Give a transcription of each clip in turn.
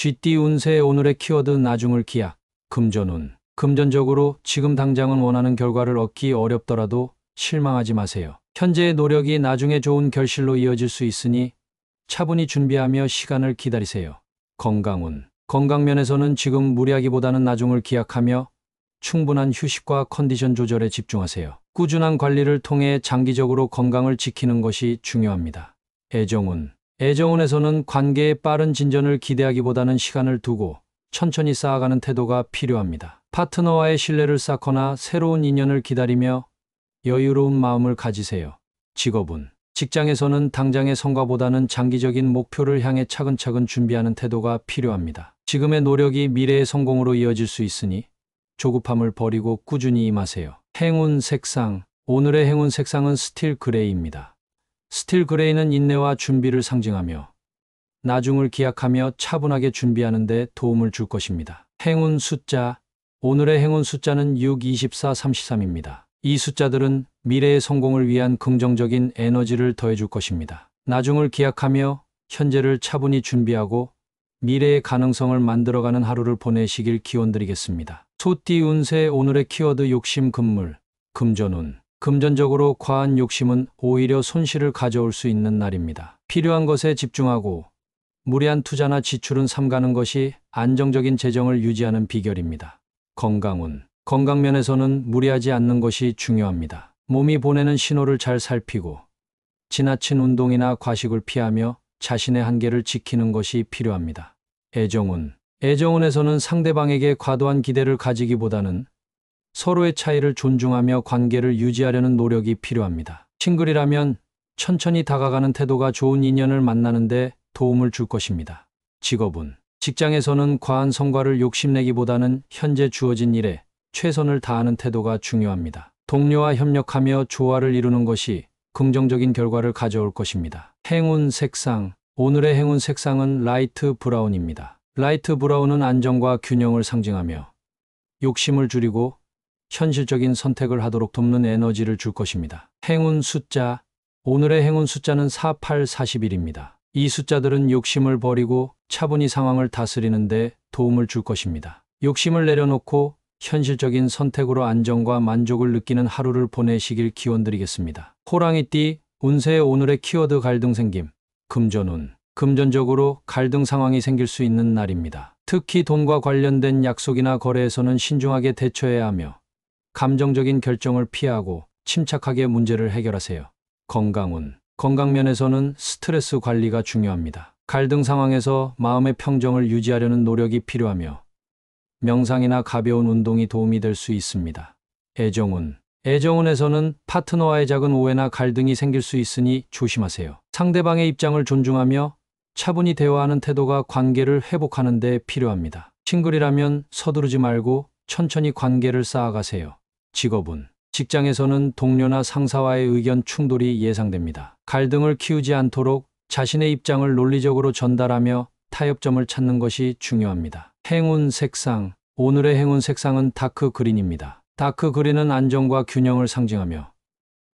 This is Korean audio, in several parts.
쥐띠 운세 오늘의 키워드 나중을 기약. 금전운. 금전적으로 지금 당장은 원하는 결과를 얻기 어렵더라도 실망하지 마세요. 현재의 노력이 나중에 좋은 결실로 이어질 수 있으니 차분히 준비하며 시간을 기다리세요. 건강운. 건강면에서는 지금 무리하기보다는 나중을 기약하며 충분한 휴식과 컨디션 조절에 집중하세요. 꾸준한 관리를 통해 장기적으로 건강을 지키는 것이 중요합니다. 애정운. 애정운에서는 관계의 빠른 진전을 기대하기보다는 시간을 두고 천천히 쌓아가는 태도가 필요합니다. 파트너와의 신뢰를 쌓거나 새로운 인연을 기다리며 여유로운 마음을 가지세요. 직업운. 직장에서는 당장의 성과보다는 장기적인 목표를 향해 차근차근 준비하는 태도가 필요합니다. 지금의 노력이 미래의 성공으로 이어질 수 있으니 조급함을 버리고 꾸준히 임하세요. 행운 색상. 오늘의 행운 색상은 스틸 그레이입니다. 스틸 그레이는 인내와 준비를 상징하며 나중을 기약하며 차분하게 준비하는 데 도움을 줄 것입니다. 행운 숫자. 오늘의 행운 숫자는 6, 24, 33입니다. 이 숫자들은 미래의 성공을 위한 긍정적인 에너지를 더해줄 것입니다. 나중을 기약하며 현재를 차분히 준비하고 미래의 가능성을 만들어가는 하루를 보내시길 기원드리겠습니다. 소띠 운세 오늘의 키워드 욕심 금물. 금전운. 금전적으로 과한 욕심은 오히려 손실을 가져올 수 있는 날입니다. 필요한 것에 집중하고 무리한 투자나 지출은 삼가는 것이 안정적인 재정을 유지하는 비결입니다. 건강운. 건강면에서는 무리하지 않는 것이 중요합니다. 몸이 보내는 신호를 잘 살피고 지나친 운동이나 과식을 피하며 자신의 한계를 지키는 것이 필요합니다. 애정운. 애정운에서는 상대방에게 과도한 기대를 가지기보다는 서로의 차이를 존중하며 관계를 유지하려는 노력이 필요합니다. 싱글이라면 천천히 다가가는 태도가 좋은 인연을 만나는 데 도움을 줄 것입니다. 직업운. 직장에서는 과한 성과를 욕심내기보다는 현재 주어진 일에 최선을 다하는 태도가 중요합니다. 동료와 협력하며 조화를 이루는 것이 긍정적인 결과를 가져올 것입니다. 행운 색상. 오늘의 행운 색상은 라이트 브라운입니다. 라이트 브라운은 안정과 균형을 상징하며 욕심을 줄이고 현실적인 선택을 하도록 돕는 에너지를 줄 것입니다. 행운 숫자. 오늘의 행운 숫자는 48, 41입니다. 이 숫자들은 욕심을 버리고 차분히 상황을 다스리는 데 도움을 줄 것입니다. 욕심을 내려놓고 현실적인 선택으로 안정과 만족을 느끼는 하루를 보내시길 기원드리겠습니다. 호랑이띠 운세 오늘의 키워드 갈등 생김. 금전운. 금전적으로 갈등 상황이 생길 수 있는 날입니다. 특히 돈과 관련된 약속이나 거래에서는 신중하게 대처해야 하며 감정적인 결정을 피하고 침착하게 문제를 해결하세요. 건강운. 건강면에서는 스트레스 관리가 중요합니다. 갈등 상황에서 마음의 평정을 유지하려는 노력이 필요하며 명상이나 가벼운 운동이 도움이 될 수 있습니다. 애정운. 애정운에서는 파트너와의 작은 오해나 갈등이 생길 수 있으니 조심하세요. 상대방의 입장을 존중하며 차분히 대화하는 태도가 관계를 회복하는 데 필요합니다. 싱글이라면 서두르지 말고 천천히 관계를 쌓아가세요. 직업운. 직장에서는 동료나 상사와의 의견 충돌이 예상됩니다. 갈등을 키우지 않도록 자신의 입장을 논리적으로 전달하며 타협점을 찾는 것이 중요합니다. 행운 색상. 오늘의 행운 색상은 다크 그린입니다. 다크 그린은 안정과 균형을 상징하며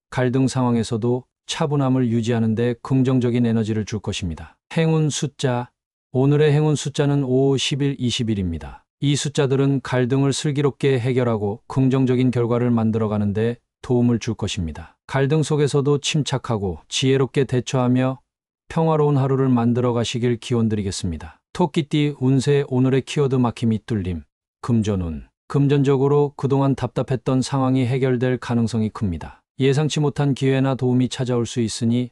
갈등 상황에서도 차분함을 유지하는 데 긍정적인 에너지를 줄 것입니다. 행운 숫자. 오늘의 행운 숫자는 5, 11, 21입니다. 이 숫자들은 갈등을 슬기롭게 해결하고 긍정적인 결과를 만들어가는 데 도움을 줄 것입니다. 갈등 속에서도 침착하고 지혜롭게 대처하며 평화로운 하루를 만들어 가시길 기원드리겠습니다. 토끼띠 운세 오늘의 키워드 막힘이 뚫림. 금전운. 금전적으로 그동안 답답했던 상황이 해결될 가능성이 큽니다. 예상치 못한 기회나 도움이 찾아올 수 있으니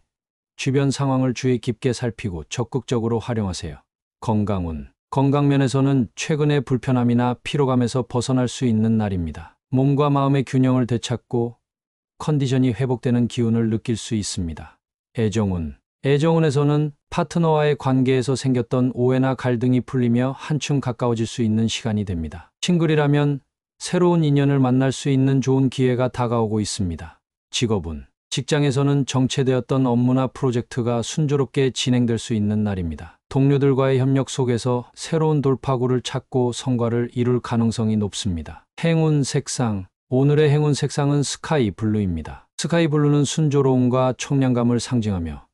주변 상황을 주의 깊게 살피고 적극적으로 활용하세요. 건강운. 건강면에서는 최근의 불편함이나 피로감에서 벗어날 수 있는 날입니다. 몸과 마음의 균형을 되찾고 컨디션이 회복되는 기운을 느낄 수 있습니다. 애정운. 애정운에서는 파트너와의 관계에서 생겼던 오해나 갈등이 풀리며 한층 가까워질 수 있는 시간이 됩니다. 싱글이라면 새로운 인연을 만날 수 있는 좋은 기회가 다가오고 있습니다. 직업운. 직장에서는 정체되었던 업무나 프로젝트가 순조롭게 진행될 수 있는 날입니다. 동료들과의 협력 속에서 새로운 돌파구를 찾고 성과를 이룰 가능성이 높습니다. 행운 색상. 오늘의 행운 색상은 스카이 블루입니다. 스카이 블루는 순조로움과 청량감을 상징하며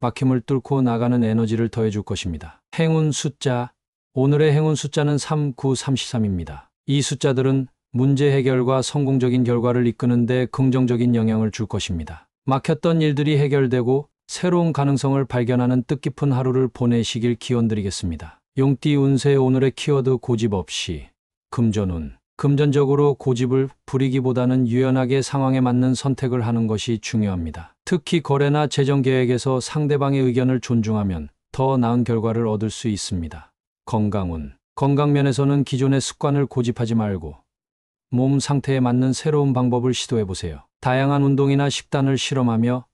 막힘을 뚫고 나가는 에너지를 더해줄 것입니다. 행운 숫자. 오늘의 행운 숫자는 3, 9, 33입니다. 이 숫자들은 문제 해결과 성공적인 결과를 이끄는데 긍정적인 영향을 줄 것입니다. 막혔던 일들이 해결되고 새로운 가능성을 발견하는 뜻깊은 하루를 보내시길 기원드리겠습니다. 용띠 운세 오늘의 키워드 고집 없이. 금전운. 금전적으로 고집을 부리기보다는 유연하게 상황에 맞는 선택을 하는 것이 중요합니다. 특히 거래나 재정 계획에서 상대방의 의견을 존중하면 더 나은 결과를 얻을 수 있습니다. 건강운. 건강 면에서는 기존의 습관을 고집하지 말고 몸 상태에 맞는 새로운 방법을 시도해 보세요. 다양한 운동이나 식단을 실험하며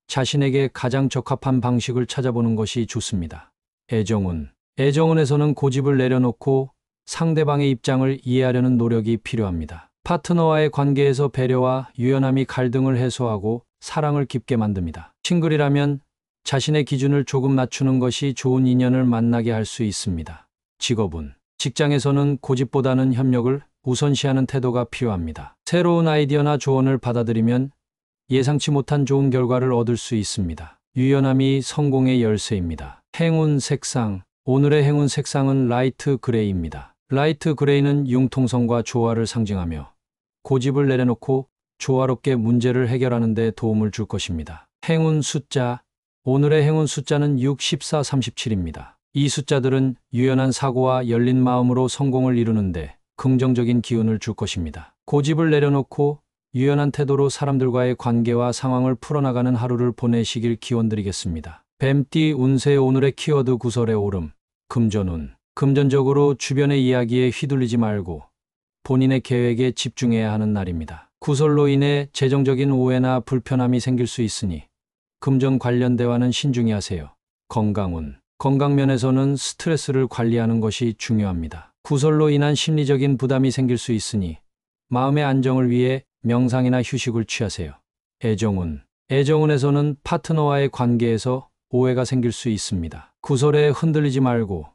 자신에게 가장 적합한 방식을 찾아보는 것이 좋습니다. 애정운. 애정운에서는 고집을 내려놓고 상대방의 입장을 이해하려는 노력이 필요합니다. 파트너와의 관계에서 배려와 유연함이 갈등을 해소하고 사랑을 깊게 만듭니다. 싱글이라면 자신의 기준을 조금 낮추는 것이 좋은 인연을 만나게 할 수 있습니다. 직업운. 직장에서는 고집보다는 협력을 우선시하는 태도가 필요합니다. 새로운 아이디어나 조언을 받아들이면 예상치 못한 좋은 결과를 얻을 수 있습니다. 유연함이 성공의 열쇠입니다. 행운 색상. 오늘의 행운 색상은 라이트 그레이입니다. 라이트 그레이는 융통성과 조화를 상징하며 고집을 내려놓고 조화롭게 문제를 해결하는 데 도움을 줄 것입니다. 행운 숫자. 오늘의 행운 숫자는 6, 14, 37입니다. 이 숫자들은 유연한 사고와 열린 마음으로 성공을 이루는데 긍정적인 기운을 줄 것입니다. 고집을 내려놓고 유연한 태도로 사람들과의 관계와 상황을 풀어나가는 하루를 보내시길 기원드리겠습니다. 뱀띠 운세 오늘의 키워드 구설의 오름. 금전운. 금전적으로 주변의 이야기에 휘둘리지 말고 본인의 계획에 집중해야 하는 날입니다. 구설로 인해 재정적인 오해나 불편함이 생길 수 있으니 금전 관련 대화는 신중히 하세요. 건강운. 건강면에서는 스트레스를 관리하는 것이 중요합니다. 구설로 인한 심리적인 부담이 생길 수 있으니 마음의 안정을 위해 명상이나 휴식을 취하세요. 애정운. 애정운에서는 파트너와의 관계에서 오해가 생길 수 있습니다. 구설에 흔들리지 말고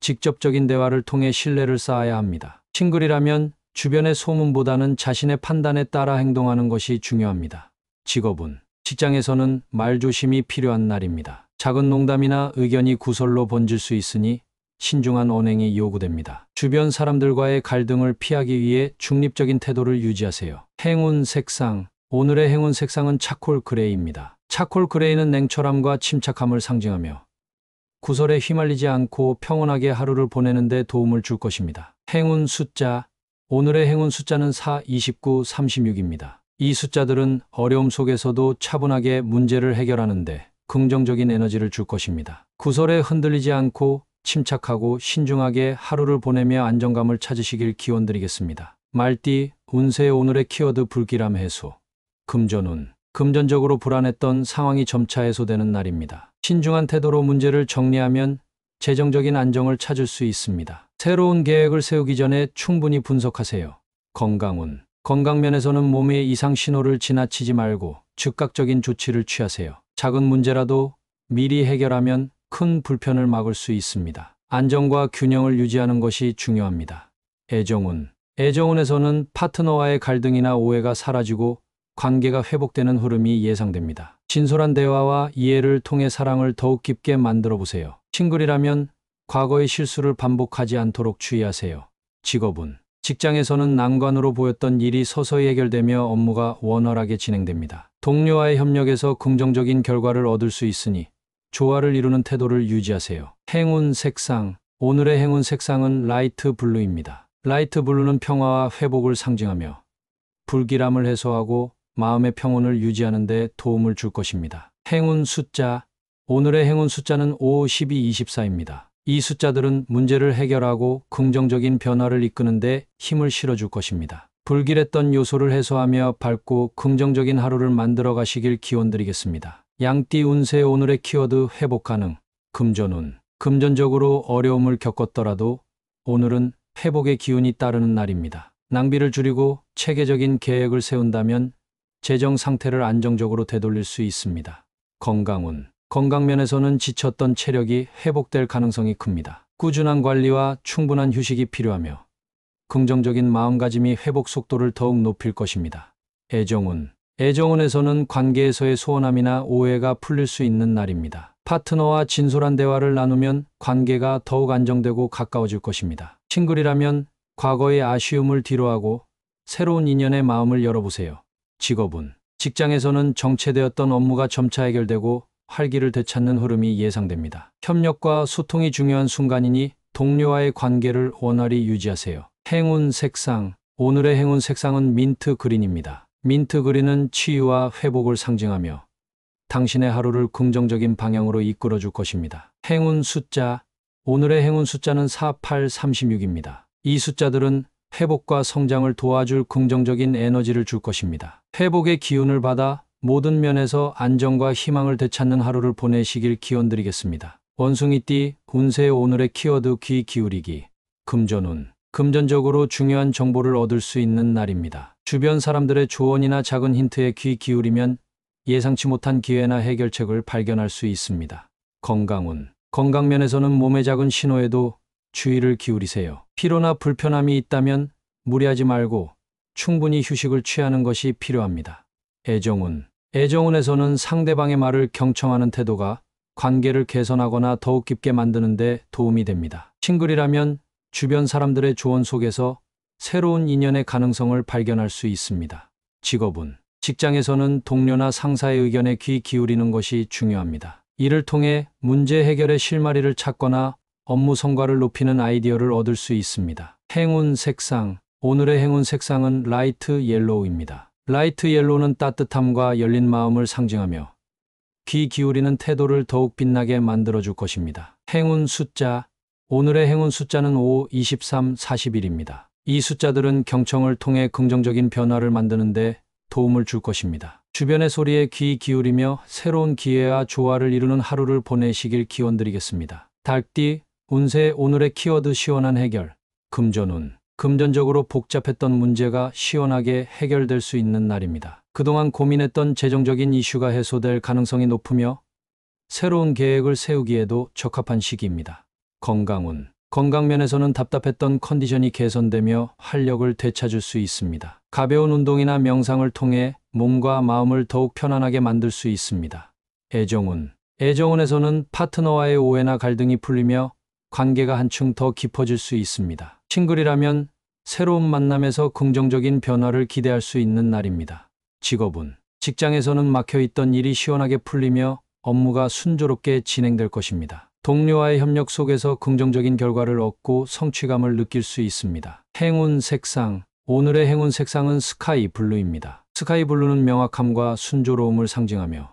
직접적인 대화를 통해 신뢰를 쌓아야 합니다. 싱글이라면 주변의 소문보다는 자신의 판단에 따라 행동하는 것이 중요합니다. 직업운. 직장에서는 말조심이 필요한 날입니다. 작은 농담이나 의견이 구설로 번질 수 있으니 신중한 언행이 요구됩니다. 주변 사람들과의 갈등을 피하기 위해 중립적인 태도를 유지하세요. 행운 색상. 오늘의 행운 색상은 차콜 그레이입니다. 차콜 그레이는 냉철함과 침착함을 상징하며 구설에 휘말리지 않고 평온하게 하루를 보내는 데 도움을 줄 것입니다. 행운 숫자. 오늘의 행운 숫자는 4, 29, 36입니다. 이 숫자들은 어려움 속에서도 차분하게 문제를 해결하는데 긍정적인 에너지를 줄 것입니다. 구설에 흔들리지 않고 침착하고 신중하게 하루를 보내며 안정감을 찾으시길 기원드리겠습니다. 말띠 운세 오늘의 키워드 불길함 해소. 금전운. 금전적으로 불안했던 상황이 점차 해소되는 날입니다. 신중한 태도로 문제를 정리하면 재정적인 안정을 찾을 수 있습니다. 새로운 계획을 세우기 전에 충분히 분석하세요. 건강운. 건강면에서는 몸의 이상 신호를 지나치지 말고 즉각적인 조치를 취하세요. 작은 문제라도 미리 해결하면 큰 불편을 막을 수 있습니다. 안정과 균형을 유지하는 것이 중요합니다. 애정운. 애정운에서는 파트너와의 갈등이나 오해가 사라지고 관계가 회복되는 흐름이 예상됩니다. 진솔한 대화와 이해를 통해 사랑을 더욱 깊게 만들어 보세요. 싱글이라면 과거의 실수를 반복하지 않도록 주의하세요. 직업운. 직장에서는 난관으로 보였던 일이 서서히 해결되며 업무가 원활하게 진행됩니다. 동료와의 협력에서 긍정적인 결과를 얻을 수 있으니 조화를 이루는 태도를 유지하세요. 행운 색상. 오늘의 행운 색상은 라이트 블루입니다. 라이트 블루는 평화와 회복을 상징하며 불길함을 해소하고 마음의 평온을 유지하는 데 도움을 줄 것입니다. 행운 숫자. 오늘의 행운 숫자는 5, 12, 24입니다. 이 숫자들은 문제를 해결하고 긍정적인 변화를 이끄는 데 힘을 실어줄 것입니다. 불길했던 요소를 해소하며 밝고 긍정적인 하루를 만들어 가시길 기원드리겠습니다. 양띠 운세 오늘의 키워드 회복 가능. 금전운. 금전적으로 어려움을 겪었더라도 오늘은 회복의 기운이 따르는 날입니다. 낭비를 줄이고 체계적인 계획을 세운다면 재정 상태를 안정적으로 되돌릴 수 있습니다. 건강운. 건강면에서는 지쳤던 체력이 회복될 가능성이 큽니다. 꾸준한 관리와 충분한 휴식이 필요하며 긍정적인 마음가짐이 회복 속도를 더욱 높일 것입니다. 애정운. 애정운에서는 관계에서의 소원함이나 오해가 풀릴 수 있는 날입니다. 파트너와 진솔한 대화를 나누면 관계가 더욱 안정되고 가까워질 것입니다. 싱글이라면 과거의 아쉬움을 뒤로하고 새로운 인연의 마음을 열어보세요. 직업운. 직장에서는 정체되었던 업무가 점차 해결되고 활기를 되찾는 흐름이 예상됩니다. 협력과 소통이 중요한 순간이니 동료와의 관계를 원활히 유지하세요. 행운 색상. 오늘의 행운 색상은 민트 그린입니다. 민트 그린은 치유와 회복을 상징하며 당신의 하루를 긍정적인 방향으로 이끌어 줄 것입니다. 행운 숫자. 오늘의 행운 숫자는 4836입니다. 이 숫자들은 회복과 성장을 도와줄 긍정적인 에너지를 줄 것입니다. 회복의 기운을 받아 모든 면에서 안정과 희망을 되찾는 하루를 보내시길 기원드리겠습니다. 원숭이띠 운세. 오늘의 키워드 귀 기울이기. 금전운. 금전적으로 중요한 정보를 얻을 수 있는 날입니다. 주변 사람들의 조언이나 작은 힌트에 귀 기울이면 예상치 못한 기회나 해결책을 발견할 수 있습니다. 건강운. 건강면에서는 몸의 작은 신호에도 주의를 기울이세요. 피로나 불편함이 있다면 무리하지 말고 충분히 휴식을 취하는 것이 필요합니다. 애정운. 애정운에서는 상대방의 말을 경청하는 태도가 관계를 개선하거나 더욱 깊게 만드는 데 도움이 됩니다. 싱글이라면 주변 사람들의 조언 속에서 새로운 인연의 가능성을 발견할 수 있습니다. 직업운. 직장에서는 동료나 상사의 의견에 귀 기울이는 것이 중요합니다. 이를 통해 문제 해결의 실마리를 찾거나 업무 성과를 높이는 아이디어를 얻을 수 있습니다. 행운 색상. 오늘의 행운 색상은 라이트 옐로우입니다. 라이트 옐로우는 따뜻함과 열린 마음을 상징하며 귀 기울이는 태도를 더욱 빛나게 만들어줄 것입니다. 행운 숫자. 오늘의 행운 숫자는 5, 23, 41입니다. 이 숫자들은 경청을 통해 긍정적인 변화를 만드는 데 도움을 줄 것입니다. 주변의 소리에 귀 기울이며 새로운 기회와 조화를 이루는 하루를 보내시길 기원드리겠습니다. 달띠 운세. 오늘의 키워드 시원한 해결. 금전운. 금전적으로 복잡했던 문제가 시원하게 해결될 수 있는 날입니다. 그동안 고민했던 재정적인 이슈가 해소될 가능성이 높으며 새로운 계획을 세우기에도 적합한 시기입니다. 건강운. 건강면에서는 답답했던 컨디션이 개선되며 활력을 되찾을 수 있습니다. 가벼운 운동이나 명상을 통해 몸과 마음을 더욱 편안하게 만들 수 있습니다. 애정운. 애정운에서는 파트너와의 오해나 갈등이 풀리며 관계가 한층 더 깊어질 수 있습니다. 싱글이라면 새로운 만남에서 긍정적인 변화를 기대할 수 있는 날입니다. 직업운. 직장에서는 막혀있던 일이 시원하게 풀리며 업무가 순조롭게 진행될 것입니다. 동료와의 협력 속에서 긍정적인 결과를 얻고 성취감을 느낄 수 있습니다. 행운 색상. 오늘의 행운 색상은 스카이 블루입니다. 스카이 블루는 명확함과 순조로움을 상징하며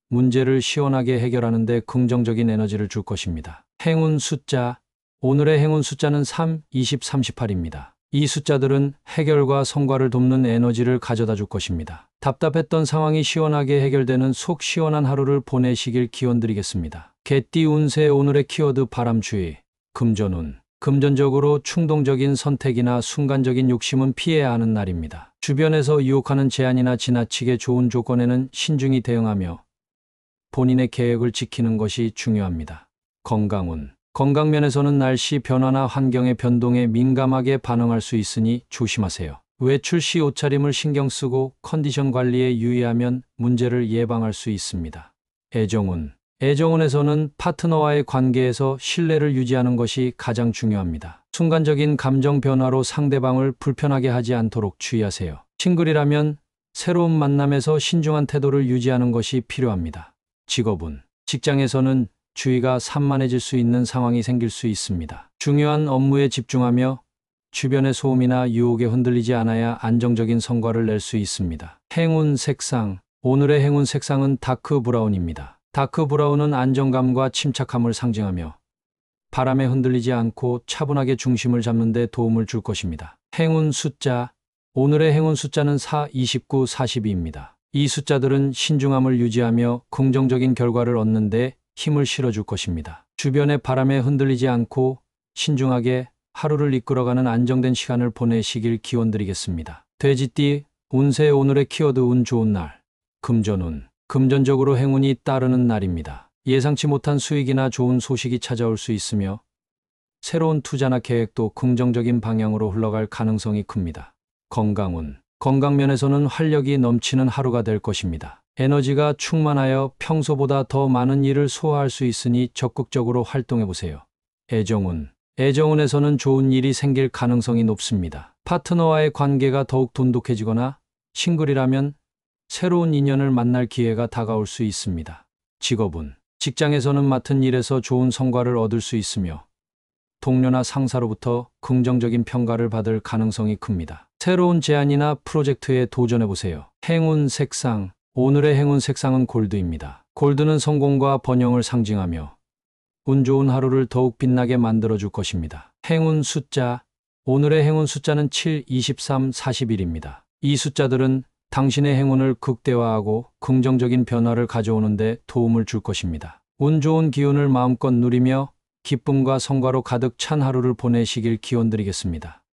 문제를 시원하게 해결하는 데 긍정적인 에너지를 줄 것입니다. 행운 숫자. 오늘의 행운 숫자는 3, 20, 38입니다. 이 숫자들은 해결과 성과를 돕는 에너지를 가져다 줄 것입니다. 답답했던 상황이 시원하게 해결되는 속 시원한 하루를 보내시길 기원드리겠습니다. 개띠 운세. 오늘의 키워드 바람주의. 금전운. 금전적으로 충동적인 선택이나 순간적인 욕심은 피해야 하는 날입니다. 주변에서 유혹하는 제안이나 지나치게 좋은 조건에는 신중히 대응하며 본인의 계획을 지키는 것이 중요합니다. 건강운. 건강면에서는 날씨 변화나 환경의 변동에 민감하게 반응할 수 있으니 조심하세요. 외출 시 옷차림을 신경 쓰고 컨디션 관리에 유의하면 문제를 예방할 수 있습니다. 애정운. 애정운에서는 파트너와의 관계에서 신뢰를 유지하는 것이 가장 중요합니다. 순간적인 감정 변화로 상대방을 불편하게 하지 않도록 주의하세요. 싱글이라면 새로운 만남에서 신중한 태도를 유지하는 것이 필요합니다. 직업운. 직장에서는 주의가 산만해질 수 있는 상황이 생길 수 있습니다. 중요한 업무에 집중하며 주변의 소음이나 유혹에 흔들리지 않아야 안정적인 성과를 낼 수 있습니다. 행운 색상. 오늘의 행운 색상은 다크 브라운입니다. 다크 브라운은 안정감과 침착함을 상징하며 바람에 흔들리지 않고 차분하게 중심을 잡는 데 도움을 줄 것입니다. 행운 숫자. 오늘의 행운 숫자는 4, 29, 42입니다. 이 숫자들은 신중함을 유지하며 긍정적인 결과를 얻는 데 힘을 실어줄 것입니다. 주변의 바람에 흔들리지 않고 신중하게 하루를 이끌어가는 안정된 시간을 보내시길 기원드리겠습니다. 돼지띠 운세. 오늘의 키워드 운 좋은 날. 금전운. 금전적으로 행운이 따르는 날입니다. 예상치 못한 수익이나 좋은 소식이 찾아올 수 있으며 새로운 투자나 계획도 긍정적인 방향으로 흘러갈 가능성이 큽니다. 건강운. 건강면에서는 활력이 넘치는 하루가 될 것입니다. 에너지가 충만하여 평소보다 더 많은 일을 소화할 수 있으니 적극적으로 활동해 보세요. 애정운. 애정운에서는 좋은 일이 생길 가능성이 높습니다. 파트너와의 관계가 더욱 돈독해지거나 싱글이라면 새로운 인연을 만날 기회가 다가올 수 있습니다. 직업운. 직장에서는 맡은 일에서 좋은 성과를 얻을 수 있으며 동료나 상사로부터 긍정적인 평가를 받을 가능성이 큽니다. 새로운 제안이나 프로젝트에 도전해 보세요. 행운 색상. 오늘의 행운 색상은 골드입니다. 골드는 성공과 번영을 상징하며 운 좋은 하루를 더욱 빛나게 만들어줄 것입니다. 행운 숫자. 오늘의 행운 숫자는 7, 23, 41입니다. 이 숫자들은 당신의 행운을 극대화하고 긍정적인 변화를 가져오는 데 도움을 줄 것입니다. 운 좋은 기운을 마음껏 누리며 기쁨과 성과로 가득 찬 하루를 보내시길 기원드리겠습니다.